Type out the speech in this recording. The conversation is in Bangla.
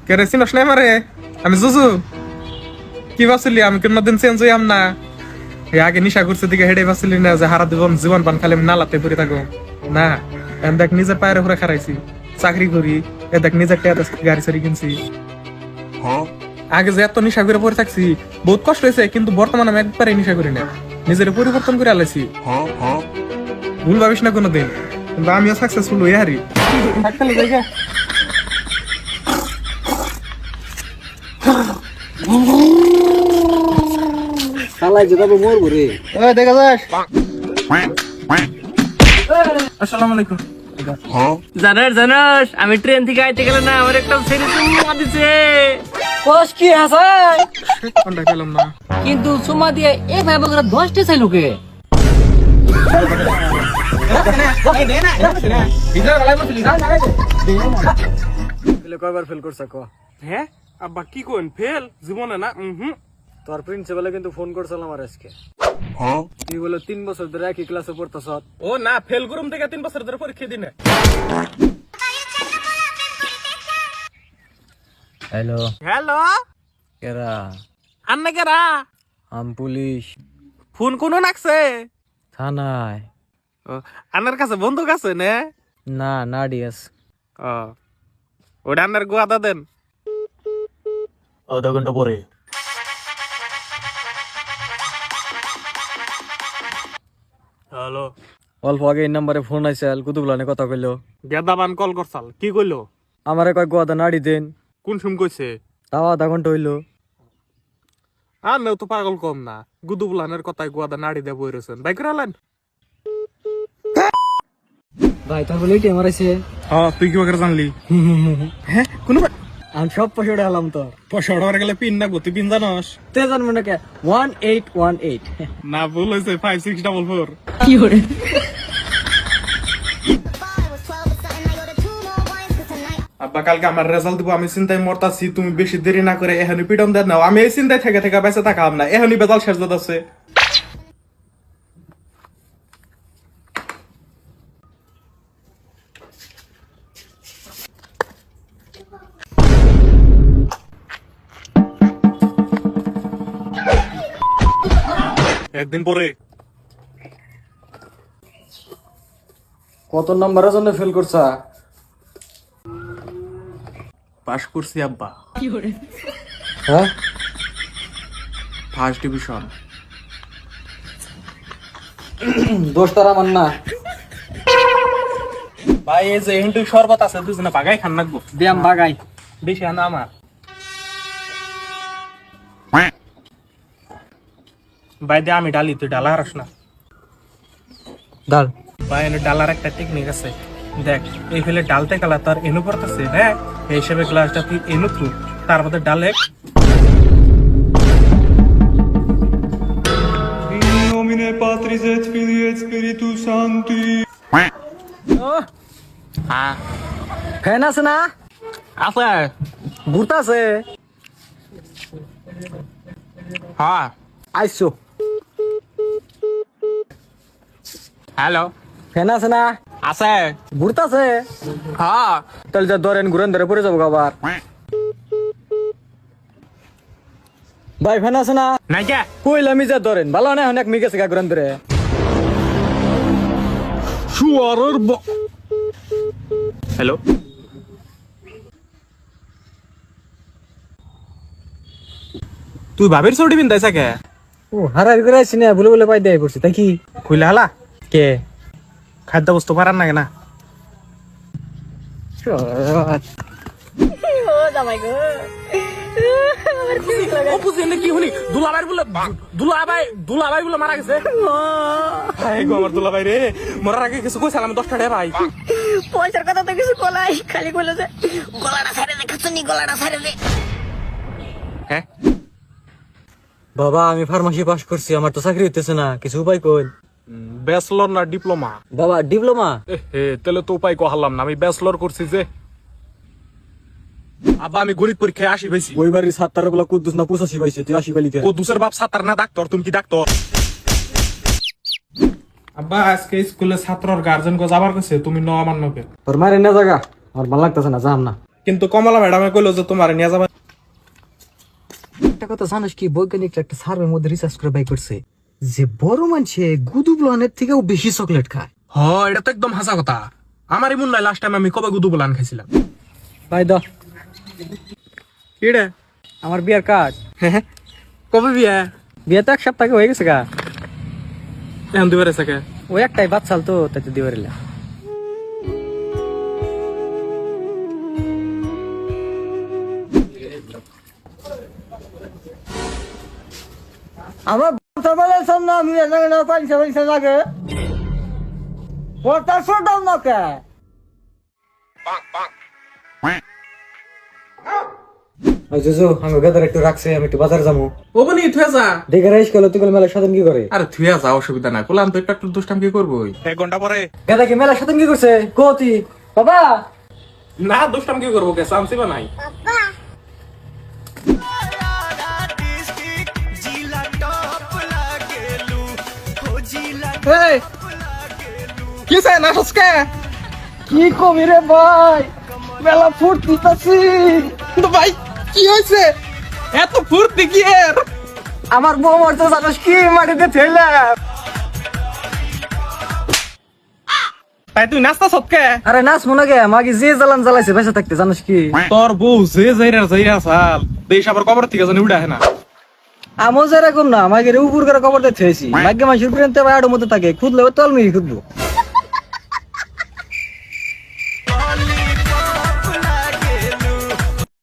কেরেসিন আসলে মারে আমি জুজু কি ভাবছিলি আমি কোনদিন চেঞ্জ হইয়াম না এই আগে নিশা করছে দিকে হেডে ভাবছিলি না যে হারা জীবন পান খালি আমি নালাতে পড়ে থাকো না এখন দেখ নিজের পায়ের উপরে খারাইছি চাকরি করি এ দেখ নিজের টেয়ার গাড়ি সারি কিনছি আগে যে এত নিশা করে পড়ে থাকছি বহুত কষ্ট হয়েছে কিন্তু বর্তমানে আমি একবারে নিশা করি না নিজের পরিবর্তন করে আলাইছি ভুল ভাবিস না কোনোদিন কিন্তু আমিও সাকসেসফুল হই হারি থাকতে জায়গা শালাই যেটা মরবো রে। ওই দেখা যাস আসসালামু আলাইকুম জানাস আমি ট্রেন থেকে আইতে গেলে না আমার একটা ছেলে চুমা দিছে কস কি হাসাই কোনটা পেলাম না কিন্তু সুমা দিয়ে এ ভাই বগরা 10টা চাই লোকে কয়বার ফেল করছ ক হ্যাঁ আব্বা কি কোন ফেল জীবনে না তোর প্রিন্সিপালে কিন্তু ফোন করছিল আমার আজকে তুই বলে 3 বছর ধরে একই ক্লাসে পড়তাছ। ও না ফেল করুম থেকে 3 বছর ধরে পরীক্ষা দিনে হ্যালো হ্যালো কেরা আন্না কেরা আম পুলিশ ফোন কোন নাকছে থানায় আন্নার কাছে বন্দুক আছে নে না নাডিয়াস ও ওটা আন্নার গোয়াদা দেন আধা ঘন্টা পরে হ্যালো অল্প আগে এই নাম্বারে ফোন আইসাল কুতুবলানে কথা কইলো গেদাবান কল করছাল কি কইলো আমারে কয় গোয়াদা নাড়ি দেন কোন শুম কইছে তাও আধা ঘন্টা হইলো। আর নেও তো পাগল কম না গুদুবলানের কথায় গোয়াদা নাড়ি দেব রয়েছেন বাইক রালেন ভাই তোর বলে এটি আমার আইছে হ্যাঁ তুই কি করে জানলি হ্যাঁ কোনো আমি সব পয়সা আলাম তোর পয়সা অর্ডার গেলে পিন নাকবো তুই পিন জানস তে জানবো না কে 1818 না ভুল হয়েছে 5644 কি করে আব্বা কালকে আমার রেজাল্ট দিব আমি চিন্তায় মরতাছি তুমি বেশি দেরি না করে এখনই পিটম দেন নাও আমি এই চিন্তায় থেকে থেকে বেঁচে থাকাম না এখনই বেজাল শেষ আছে একদিন পরে কত নাম্বারের জন্য ফেল করছা পাস করছি আব্বা হ্যাঁ ফার্স্ট ডিভিশন দোষ তার আমার না ভাই এই যে এন্টু শরবত আছে দুজনে বাগাই খান নাকবো ব্যায়াম বাগাই বেশি আনা আমার ভাই দে আমি ডালি তুই ডালা হারাস না ডাল ভাই এনে ডালার একটা টেকনিক আছে দেখ এই ফেলে ডালতে গেলা তার এনু পড়তেছে হ্যাঁ এই হিসেবে গ্লাসটা তুই এনু থু তার মধ্যে ডালে nomine Patris et Filii et Spiritus Sancti হ্যাঁ ফ্যান আছে না আছে ঘুরতা আছে হ্যাঁ আইসো হ্যালো ফ্যান আছে না আছে ঘুরতা আছে হ্যাঁ তাহলে যা ধরেন ঘুরেন ধরে পড়ে যাবো আবার ভাই ফ্যান আছে না নাই কে কইলে আমি যা ধরেন ভালো না অনেক মিগেছে গা ঘুরেন ধরে শুয়ারের হ্যালো তুই ভাবের চৌড়ি বিন্দাইছ কে ও হারাই করে আইছি না বলে বলে পাই দেয় পড়ছি তাই কি খুইলে হালা কে খাদ্য বস্তু পারার নাগে না কি শুনি দুলাভাই বলে মারা গেছে আমার দুলাভাই রে মরার আগে কিছু কইছিলাম আমি 10 টাকা ভাই পয়সার কথা তো কিছু বলাই খালি বলে যে গলাটা ছাড়ে দে খাচ্ছি গলাটা ছাড়ে দে হ্যাঁ বাবা আমি ফার্মাসি পাস করছি আমার তো চাকরি হইতেছে না কিছু উপায় কই ব্যাচলর না ডিপ্লোমা বাবা ডিপ্লোমা হে তাহলে তো উপায় কহালাম না আমি ব্যাচলর করছি যে আব্বা আমি গণিত পরীক্ষায় 80 পাইছি ওই বাড়ির 70 গুলা কুদ্দুস না 85 পাইছে তুই 80 পাইলি ও দুসের বাপ সাতার না ডাক্তার তুমি কি ডাক্তার আব্বা আজকে স্কুলে ছাত্রর গার্জেন কো যাবার কইছে তুমি ন আমার নকে তোর মারে না জায়গা আমার ভালো লাগতেছে না যাম না কিন্তু কমলা ম্যাডামে কইলো যে তোমার নিয়ে যাবে। একটা কথা জানিস কি, বৈজ্ঞানিকরা একটা সার্ভের মধ্যে রিসার্চ করে বাই করছে যে বড় মানুষে গুদু ব্লানের থেকেও বেশি চকলেট খায়। হ, এটা তো একদম হাসা কথা। আমারই মনে নাই লাস্ট টাইম আমি কবে গুদু বলান খাইছিলাম। ভাই দ কি রে? আমার বিয়ার কাজ। কবে বিয়া? বিয়ে তো 1 সপ্তাহ হয়ে গেছে গা। এখন দুবারে থাকে। ওই একটাই বাচ্চাল তো তাই তো দিবার এলাম। আমার সবাই সামনে আমি না পয়সা পয়সা লাগে ওটা ছোটাও না কে আমি গেদার একটু রাখছে, আমি একটু বাজার যাবো। ও বনি থুয়ে যা। দেখে রাইস গেল তুই মেলা সাধন কি করে? আরে থুয়ে যা, অসুবিধা নাই। বললাম তো একটু দুষ্টাম কি করবো? 1 ঘন্টা পরে। গেদা কি মেলা সাধন কি করছে কতি বাবা? না, দুষ্টাম কি করবো? কে চান্সিবা নাই। কি চাই না সস্কে? কি কবি রে ভাই মেলা ফুর্তি পাচ্ছি। তো ভাই কি হয়েছে? এত ফুর্তি কি এর? আমার বউ মরতে জানোস কি মাটিতে ঠেলাম। তাই তুই নাস্তা সবকে? আরে নাচ মনে গে মাগি যে জ্বালান জ্বালাইছে বেঁচে থাকতে জানিস কি? তোর বউ যে যাইরা সাল দেশ আবার কবর থেকে জানি উড়া না। আমও যারা কোন না আমাকে উপর করে কবর দিয়ে থেয়েছি ভাগ্য মাসের পর্যন্ত আড়ের মধ্যে থাকে খুদলে তো আলমি খুদবো।